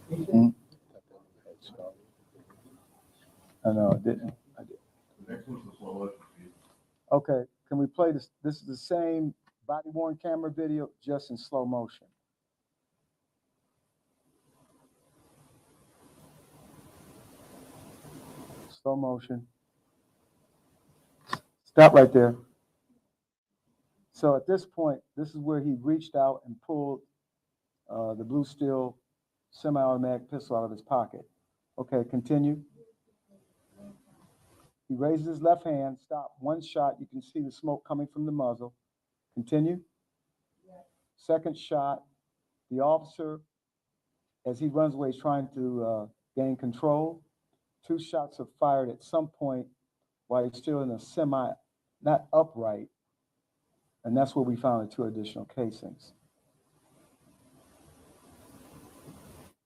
Mhm. I know, I didn't. Okay, can we play this? This is the same body worn camera video, just in slow motion. Slow motion. Stop right there. So at this point, this is where he reached out and pulled the blue steel semi-automatic pistol out of his pocket. Okay, continue. He raises his left hand, stop, one shot. You can see the smoke coming from the muzzle. Continue. Second shot, the officer, as he runs away, is trying to gain control. Two shots are fired at some point while he's still in a semi, not upright, and that's where we found the two additional casings.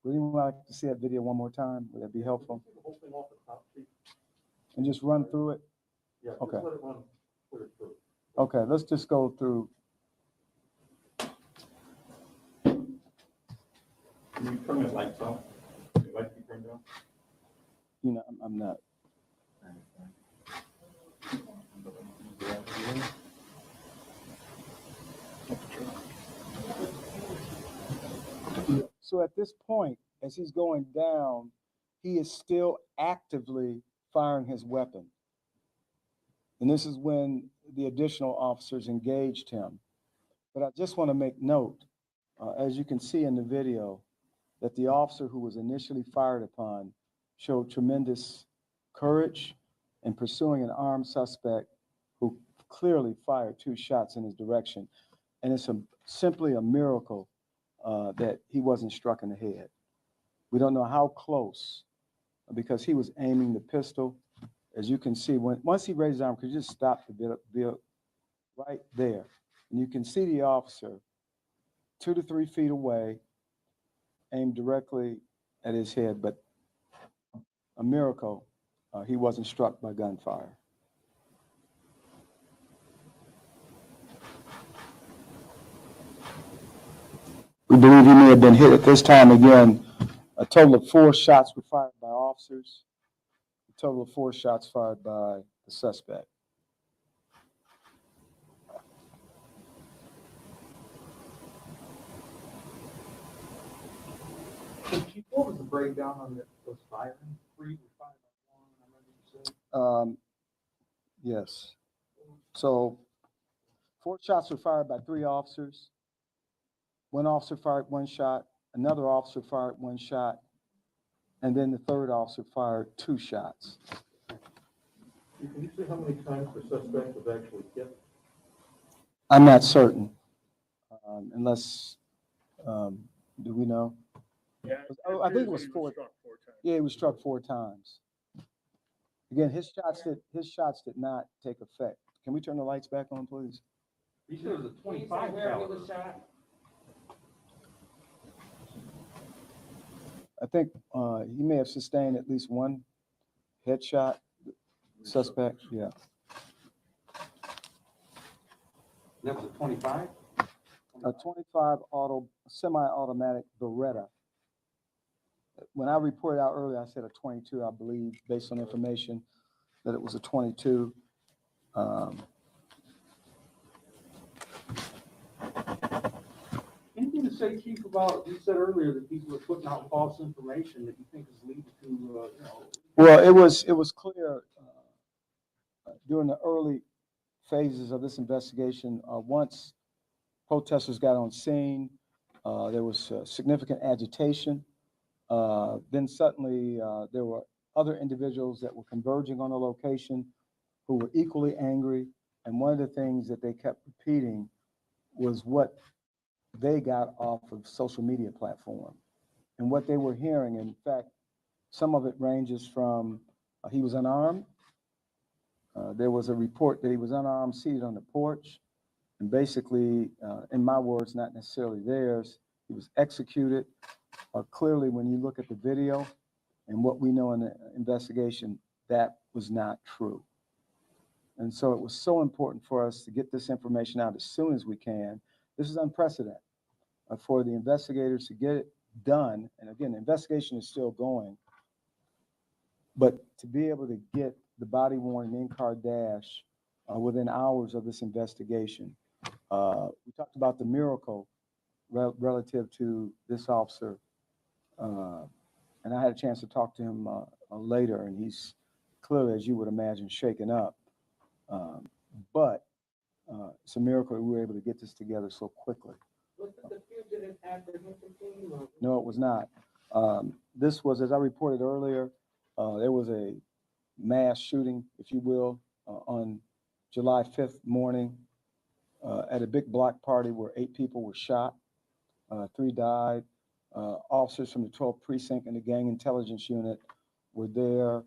Would anyone like to see that video one more time? Would that be helpful? And just run through it? Yeah, okay. Just let it run clear through. Okay, let's just go through. Can you turn the lights off? The lights be turned on? You know, I'm not. So at this point, as he's going down, he is still actively firing his weapon. And this is when the additional officers engaged him. But I just want to make note, as you can see in the video, that the officer who was initially fired upon showed tremendous courage in pursuing an armed suspect who clearly fired two shots in his direction. And it's simply a miracle that he wasn't struck in the head. We don't know how close, because he was aiming the pistol. As you can see, once he raised his arm, could you just stop the bill right there? And you can see the officer 2 to 3 feet away, aimed directly at his head, but a miracle, he wasn't struck by gunfire. We believe he may have been hit at this time again. A total of 4 shots were fired by officers. A total of 4 shots fired by the suspect. What was the breakdown on those firing? 3 were fired by 1, I remember you said. Yes. So 4 shots were fired by 3 officers. 1 officer fired 1 shot. Another officer fired 1 shot. And then the third officer fired 2 shots. Can you say how many times the suspect was actually hit? I'm not certain, unless, do we know? Yeah, I think it was 4. Struck 4 times. Yeah, he was struck 4 times. Again, his shots did not take effect. Can we turn the lights back on, please? He said it was a 25 caliber. I think he may have sustained at least 1 headshot. Suspect, yeah. That was a 25? A 25 semi-automatic Beretta. When I reported out earlier, I said a 22, I believe, based on information, that it was a 22. Anything to say, Chief, about, you said earlier that people are putting out false information that you think is leading to, Well, it was clear during the early phases of this investigation, once protesters got on scene, there was significant agitation. Then suddenly there were other individuals that were converging on the location who were equally angry. And one of the things that they kept repeating was what they got off of social media platform and what they were hearing. In fact, some of it ranges from he was unarmed. There was a report that he was unarmed, seated on the porch. And basically, in my words, not necessarily theirs, he was executed. Clearly, when you look at the video and what we know in the investigation, that was not true. And so it was so important for us to get this information out as soon as we can. This is unprecedented. for the investigators to get it done. And again, the investigation is still going, but to be able to get the body worn in-car dash within hours of this investigation. We talked about the miracle relative to this officer, and I had a chance to talk to him later, and he's clearly, as you would imagine, shaken up. But it's a miracle that we were able to get this together so quickly. Was it the fugitive apprehension team? Or? No, it was not. This was, as I reported earlier, there was a mass shooting, if you will, on July 5th morning at a big block party where 8 people were shot. 3 died. Officers from the 12th precinct and the gang intelligence unit were there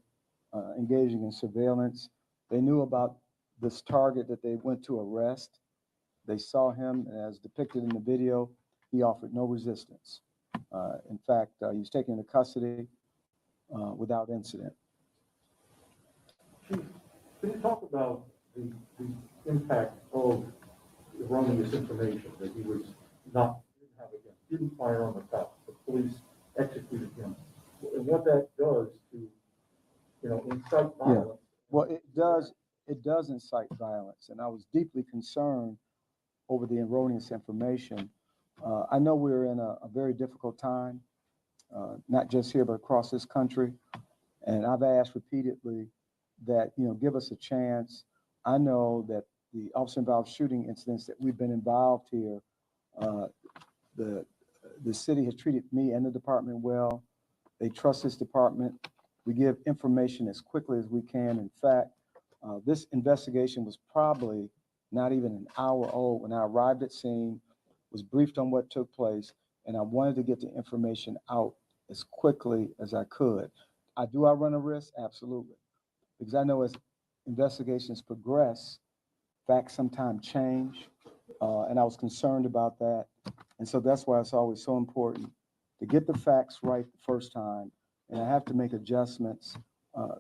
engaging in surveillance. They knew about this target that they went to arrest. They saw him, as depicted in the video. He offered no resistance. In fact, he was taken into custody without incident. Chief, can you talk about the impact of erroneous information that he was didn't have again, didn't fire on the cops, the police executed him, and what that does to, incite violence? Yeah. Well, it does incite violence, and I was deeply concerned over the erroneous information. I know we're in a very difficult time, not just here, but across this country. And I've asked repeatedly that, give us a chance. I know that the officer-involved shooting incidents that we've been involved here, the city has treated me and the department well. They trust this department. We give information as quickly as we can. In fact, this investigation was probably not even an hour old when I arrived at scene, was briefed on what took place, and I wanted to get the information out as quickly as I could. I run a risk? Absolutely. Because I know as investigations progress, facts sometimes change, and I was concerned about that. And so that's why it's always so important to get the facts right the first time, and I have to make adjustments,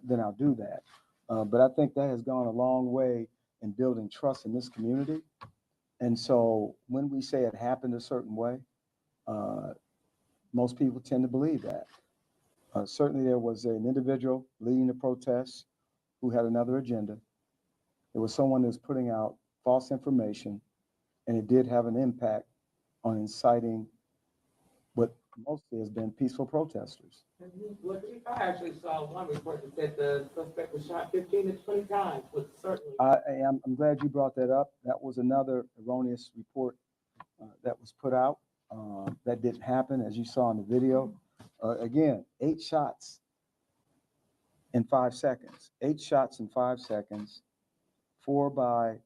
then I'll do that. But I think that has gone a long way in building trust in this community. And so when we say it happened a certain way, most people tend to believe that. Certainly there was an individual leading the protests who had another agenda. There was someone who was putting out false information, and it did have an impact on inciting what mostly has been peaceful protesters. Well, I actually saw one report that said the suspect was shot 15 to 20 times, which certainly. I'm glad you brought that up. That was another erroneous report that was put out. That didn't happen, as you saw in the video. Again, 8 shots in 5 seconds. 8 shots in 5 seconds, 4 by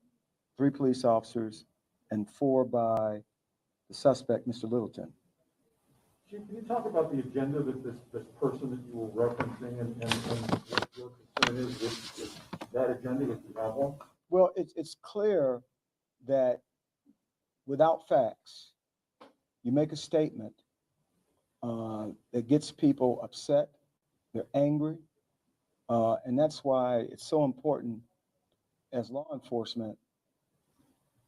3 police officers and 4 by the suspect, Mr. Littleton. Chief, can you talk about the agenda that this person that you were referencing and what your concern is with that agenda, if you have one? Well, it's clear that without facts, you make a statement that gets people upset, they're angry, and that's why it's so important as law enforcement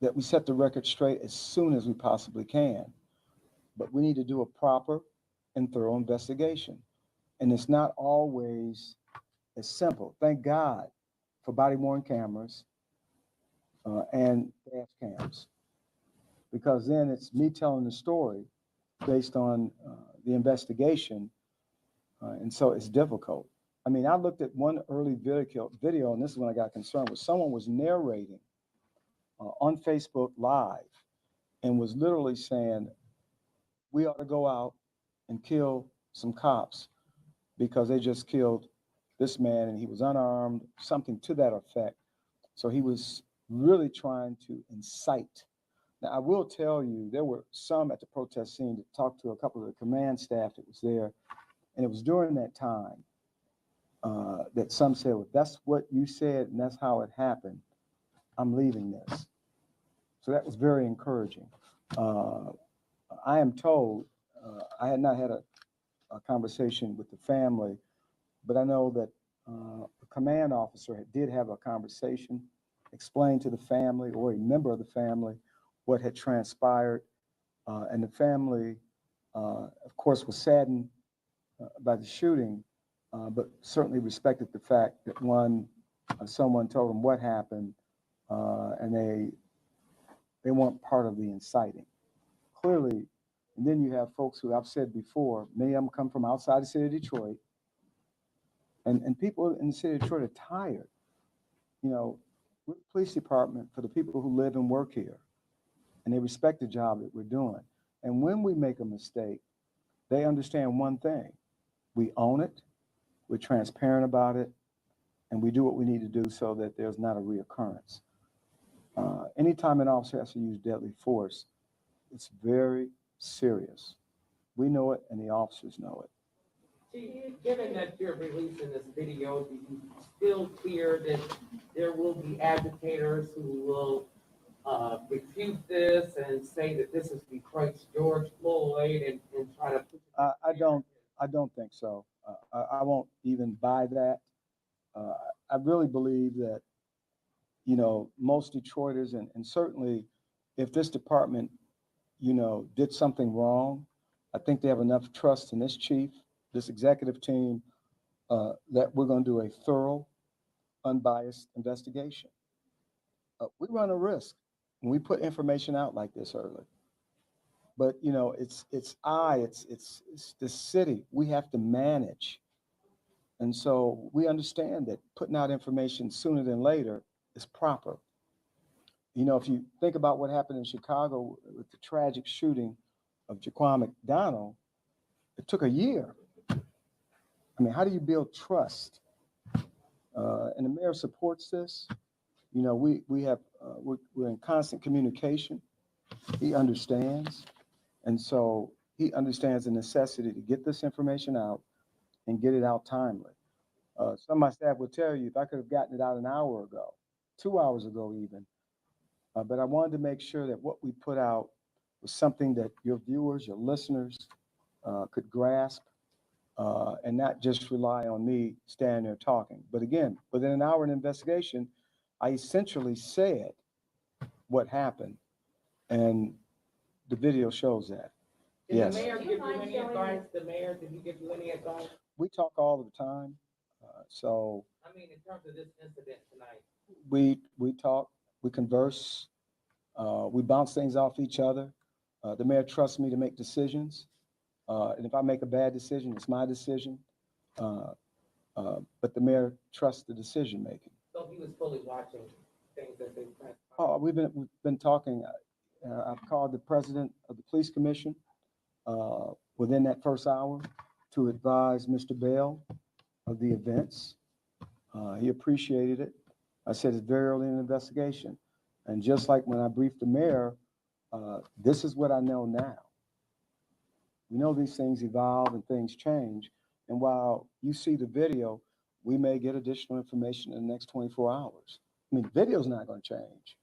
that we set the record straight as soon as we possibly can. But we need to do a proper and thorough investigation. And it's not always as simple. Thank God for body-worn cameras and dash cams, because then it's me telling the story based on the investigation, and so it's difficult. I mean, I looked at one early video, and this is when I got concerned, where someone was narrating on Facebook Live and was literally saying, we ought to go out and kill some cops because they just killed this man and he was unarmed, something to that effect. So he was really trying to incite. Now, I will tell you, there were some at the protest scene that talked to a couple of the command staff that was there, and it was during that time that some said, well, that's what you said and that's how it happened. I'm leaving this. So that was very encouraging. I am told, I had not had a conversation with the family, but I know that a command officer did have a conversation, explained to the family or a member of the family what had transpired. And the family, of course, was saddened by the shooting, but certainly respected the fact that someone told them what happened, and they weren't part of the inciting. Clearly, and then you have folks who I've said before, many of them come from outside the city of Detroit, and people in the city of Detroit are tired. You know, we're the police department for the people who live and work here, and they respect the job that we're doing. And when we make a mistake, they understand one thing: we own it, we're transparent about it, and we do what we need to do so that there's not a reoccurrence. Anytime an officer has to use deadly force, it's very serious. We know it, and the officers know it. Given that you're releasing this video, do you still fear that there will be agitators who will refute this and say that this is Detroit's George Floyd and try to put I don't think so. I won't even buy that. I really believe that, you know, most Detroiters, and certainly if this department, you know, did something wrong, I think they have enough trust in this chief, this executive team, that we're going to do a thorough, unbiased investigation. We run a risk when we put information out like this early. But, you know, it's the city we have to manage. And so we understand that putting out information sooner than later is proper. You know, if you think about what happened in Chicago with the tragic shooting of Jaquan McDonald, it took a year. I mean, how do you build trust? And the mayor supports this. You know, we're in constant communication. He understands. And so he understands the necessity to get this information out and get it out timely. Some of my staff will tell you if I could have gotten it out an hour ago, 2 hours ago even, but I wanted to make sure that what we put out was something that your viewers, your listeners could grasp, and not just rely on me standing there talking. But again, within an hour in investigation, I essentially said what happened, and the video shows that. Did Yes. the mayor give you any advice? The mayor, did he give you any advice? We talk all the time. So I mean, in terms of this incident tonight. we talk, we converse, we bounce things off each other. The mayor trusts me to make decisions. And if I make a bad decision, it's my decision. But the mayor trusts the decision making. So he was fully watching things that they pressed. Oh, we've been talking. I've called the president of the police commission within that first hour to advise Mr. Bell of the events. He appreciated it. I said it's very early in the investigation. And just like when I briefed the mayor, this is what I know now. We know these things evolve and things change. And while you see the video, we may get additional information in the next 24 hours. I mean, the video's not going to change.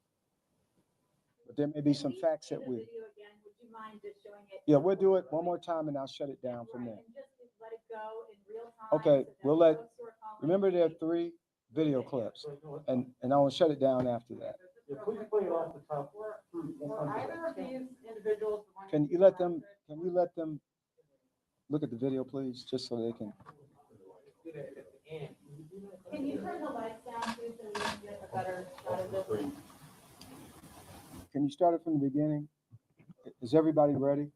But there may be some facts that we. Would you mind just showing it? Yeah, we'll do it one more time and I'll shut it down from there. And just let it go in real time. Okay, so that we'll let, folks who are calling remember there are can- 3 video clips and I will shut it down after that. Yeah, please play it off the top. Were either of these individuals the ones Can you let them look at the video, please, just so they can. Do that at the end. Can you turn the lights down, please, so we can get a better shot of this? Can you start it from the beginning? Is everybody ready?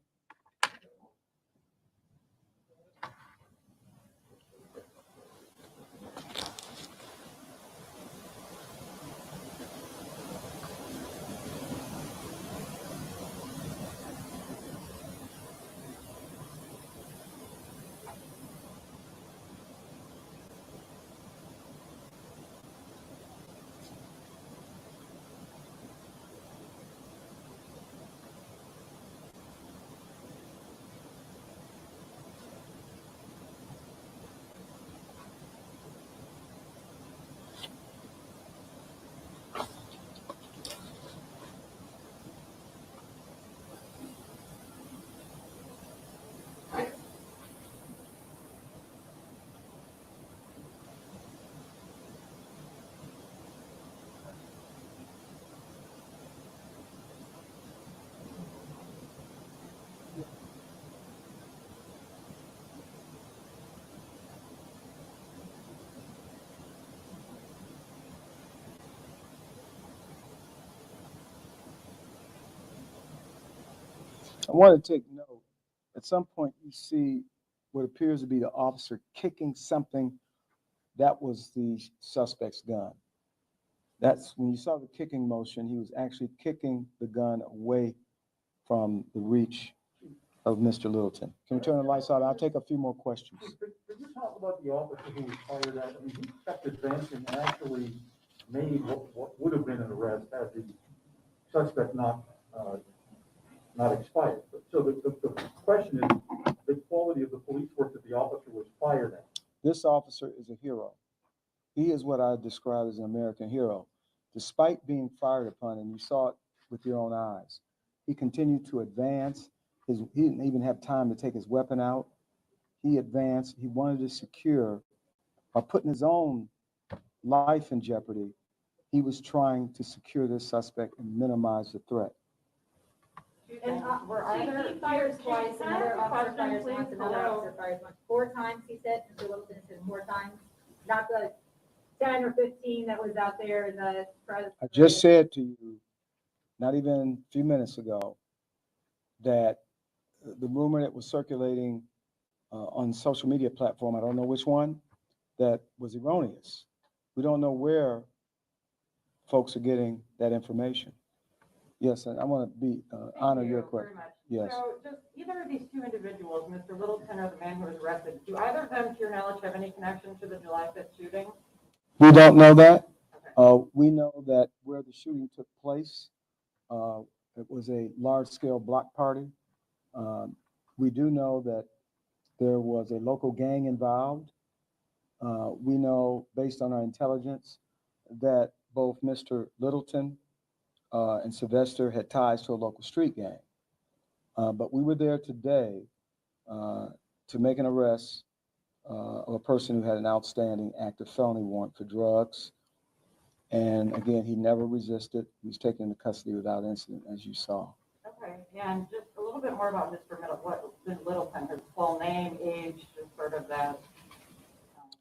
I want to take note. At some point, you see what appears to be the officer kicking something that was the suspect's gun. That's when you saw the kicking motion, he was actually kicking the gun away from the reach of Mr. Littleton. Can we turn the lights out? I'll take a few more questions. Could you talk about the officer who was fired at? I mean, he kept advancing and actually made what would have been an arrest had the suspect not expired. So the question is the quality of the police work that the officer was fired at. This officer is a hero. He is what I describe as an American hero. Despite being fired upon, and you saw it with your own eyes, he continued to advance. He didn't even have time to take his weapon out. He advanced. He wanted to secure, by putting his own life in jeopardy, he was trying to secure this suspect and minimize the threat. And were He either, fires twice, another officer fires please. once, another Hello. officer fires once, 4 times, he said, Mr. Littleton said 4 times, not the 10 or 15 that was out there in the press. I just said to you, not even a few minutes ago, that the rumor that was circulating on social media platform, I don't know which one, that was erroneous. We don't know where folks are getting that information. Yes, and I want to be honor your question. Yes. So just either of these 2 individuals, Mr. Littleton or the man who was arrested, do either of them, to your knowledge, have any connection to the July 5th shooting? We don't know that. Okay. We know that where the shooting took place, it was a large-scale block party. We do know that there was a local gang involved. We know, based on our intelligence, that both Mr. Littleton and Sylvester had ties to a local street gang. But we were there today to make an arrest of a person who had an outstanding active felony warrant for drugs. And again, he never resisted. He was taken into custody without incident, as you saw. Okay, and just a little bit more about Mr. Littleton, his full name, age, just sort of that.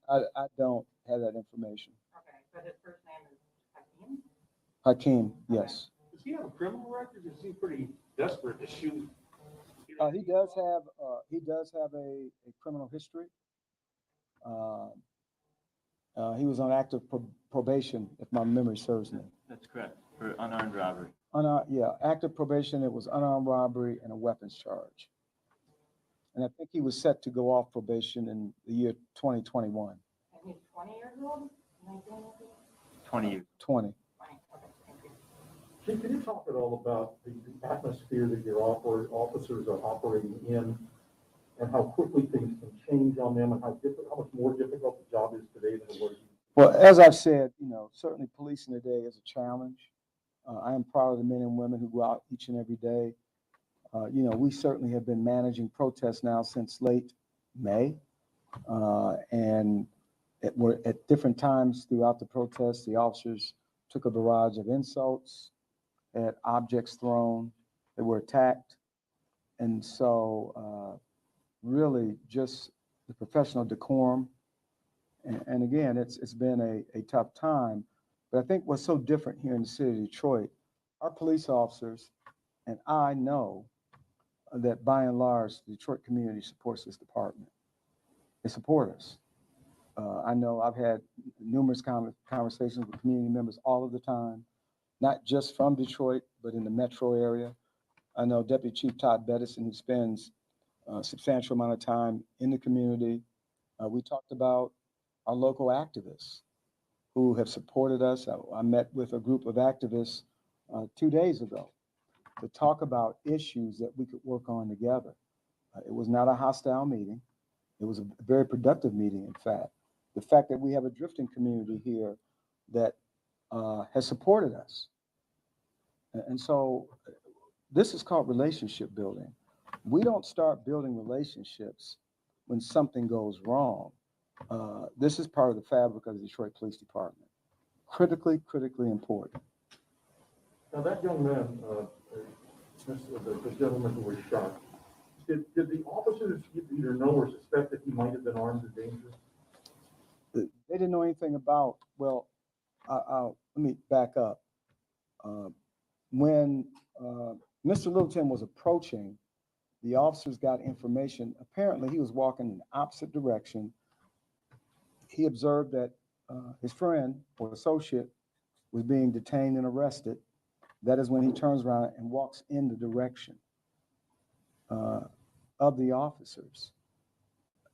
I don't have that information. Okay, but his first name is Hakeem? Hakeem, yes. Does he have a criminal record? Is he pretty desperate to shoot? He does have a criminal history. He was on active probation, if my memory serves me. That's correct, for unarmed robbery. Active probation. It was unarmed robbery and a weapons charge. And I think he was set to go off probation in the year 2021. And he's 20 years old? 19 years old? 20 years. 20. 20, okay, thank you. Can you talk at all about the atmosphere that your officers are operating in and how quickly things can change on them and how much more difficult the job is today than it was? Well, as I've said, certainly policing today is a challenge. I am proud of the men and women who go out each and every day. We certainly have been managing protests now since late May. And at different times throughout the protests, the officers took a barrage of insults, had objects thrown, they were attacked. And so really just the professional decorum. And again, it's been a tough time. But I think what's so different here in the city of Detroit, our police officers and I know that by and large, the Detroit community supports this department. They support us. I know I've had numerous conversations with community members all of the time, not just from Detroit, but in the metro area. I know Deputy Chief Todd Bettison, who spends a substantial amount of time in the community. We talked about our local activists who have supported us. I met with a group of activists 2 days ago to talk about issues that we could work on together. It was not a hostile meeting. It was a very productive meeting, in fact. The fact that we have a drifting community here that has supported us. And so this is called relationship building. We don't start building relationships when something goes wrong. This is part of the fabric of the Detroit Police Department. Critically important. Now that young man, the gentleman who was shot, did the officers either know or suspect that he might have been armed and dangerous? They didn't know anything about, well, let me back up. When Mr. Littleton was approaching the officers got information. Apparently, he was walking in the opposite direction. He observed that his friend or associate was being detained and arrested. That is when he turns around and walks in the direction of the officers.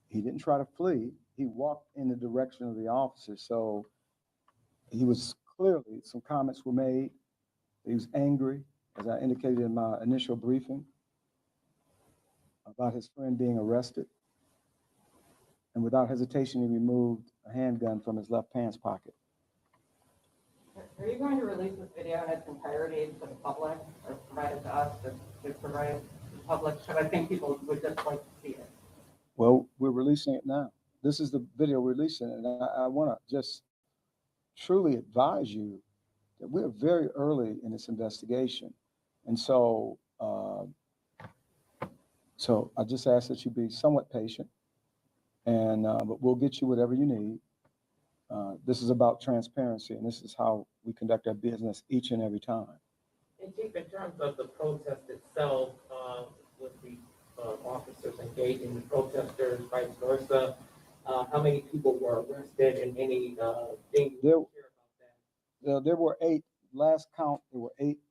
He didn't try to flee. He walked in the direction of the officers. So he was clearly, some comments were made. He was angry, as I indicated in my initial briefing, about his friend being arrested. And without hesitation, he removed a handgun from his left pants pocket. Are you going to release this video in its entirety to the public, or provide it to us to provide it to the public? Because I think people would just like to see it. Well, we're releasing it now. This is the video we're releasing, and I want to just truly advise you that we're very early in this investigation. And so, so I just ask that you be somewhat patient, and but we'll get you whatever you need. This is about transparency, and this is how we conduct our business each and every time. And Chief, in terms of the protest itself, with the officers engaging the protesters, vice versa, how many people were arrested and any thing you There- can share about that? There were 8, last count, there were 8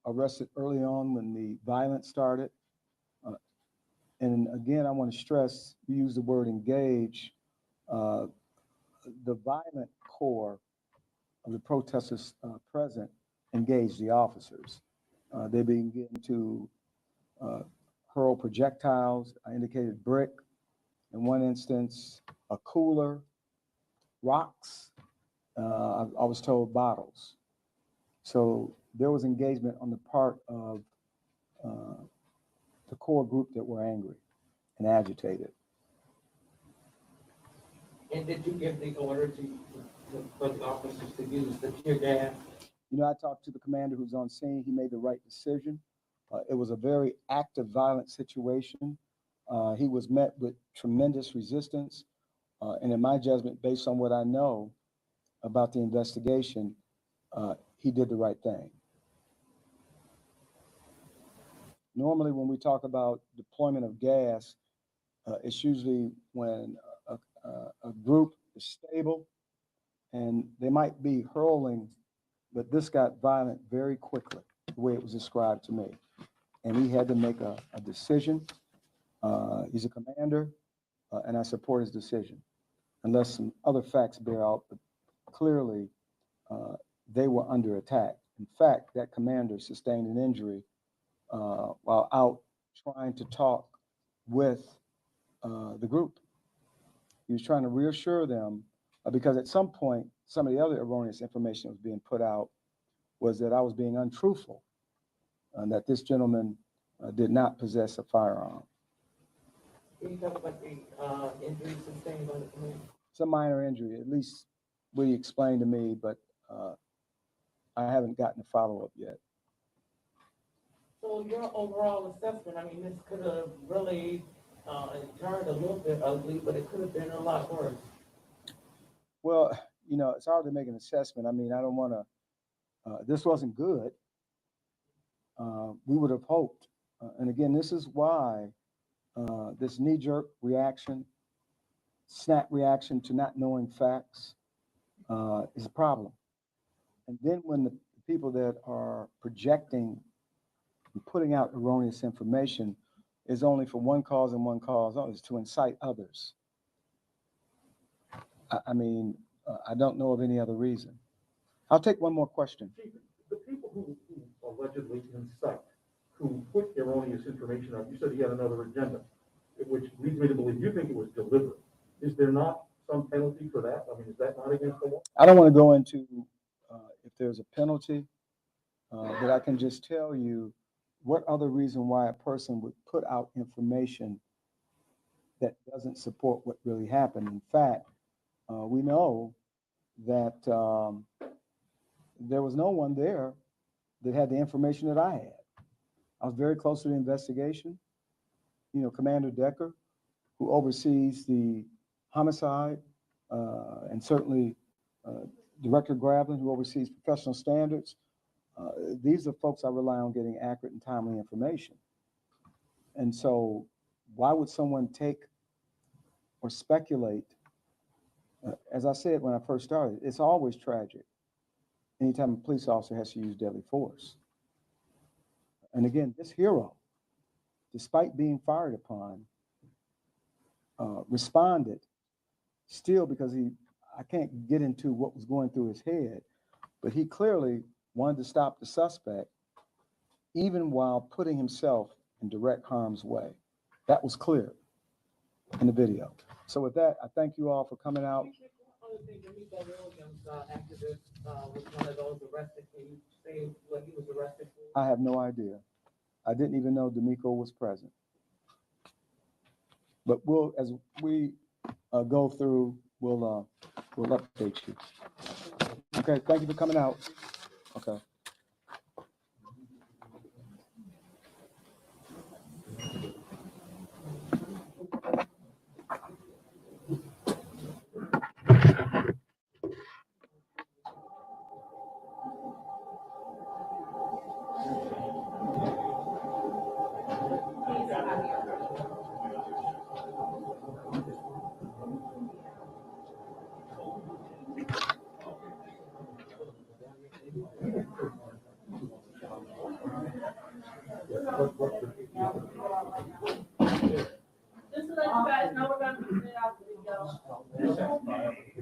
arrested early on when the violence started. And again, I want to stress, we use the word engage. The violent core of the protesters present engaged the officers. They began to hurl projectiles. I indicated brick. In one instance, a cooler, rocks. I was told bottles. So there was engagement on the part of the core group that were angry and agitated. And did you give the order for the officers to use the tear gas? You know, I talked to the commander who's on scene. He made the right decision. It was a very active, violent situation. He was met with tremendous resistance. And in my judgment, based on what I know about the investigation, he did the right thing. Normally, when we talk about deployment of gas, it's usually when a group is stable and they might be hurling, but this got violent very quickly, the way it was described to me. And he had to make a decision. He's a commander, and I support his decision, unless some other facts bear out. But clearly, they were under attack. In fact, that commander sustained an injury while out trying to talk with the group. He was trying to reassure them because at some point, some of the other erroneous information that was being put out was that I was being untruthful and that this gentleman did not possess a firearm. Can you talk about the injuries sustained by the commander? It's a minor injury, at least what he explained to me, but I haven't gotten a follow-up yet. So your overall assessment, I mean, this could have really turned a little bit ugly, but it could have been a lot worse. Well, you know, it's hard to make an assessment. I mean, I don't want to, this wasn't good. We would have hoped. And again, this is why this knee-jerk reaction, snap reaction to not knowing facts is a problem. And then when the people that are projecting and putting out erroneous information is only for one cause and one cause, is to incite others. I mean, I don't know of any other reason. I'll take one more question. Chief, the people who allegedly incite, who put erroneous information out, you said he had another agenda, which leads me to believe you think it was deliberate. Is there not some penalty for that? I mean, is that not against the law? I don't want to go into if there's a penalty, but I can just tell you what other reason why a person would put out information that doesn't support what really happened. In fact, we know that there was no one there that had the information that I had. I was very close to the investigation. You know, Commander Decker, who oversees the homicide, and certainly Director Graveline, who oversees professional standards. These are folks I rely on getting accurate and timely information. And so why would someone take or speculate? As I said when I first started, it's always tragic anytime a police officer has to use deadly force. And again, this hero, despite being fired upon, responded still because I can't get into what was going through his head, but he clearly wanted to stop the suspect even while putting himself in direct harm's way. That was clear in the video. So with that, I thank you all for coming out. One other thing, D'Amico Williams, activist, was one of those arrested. Can you say what he was arrested for? I have no idea. I didn't even know D'Amico was present. But as we go through, we'll update you. Okay, thank you for coming out. Okay. Just to let you guys know, we're gonna put it out the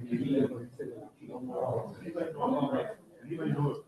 video. Anybody who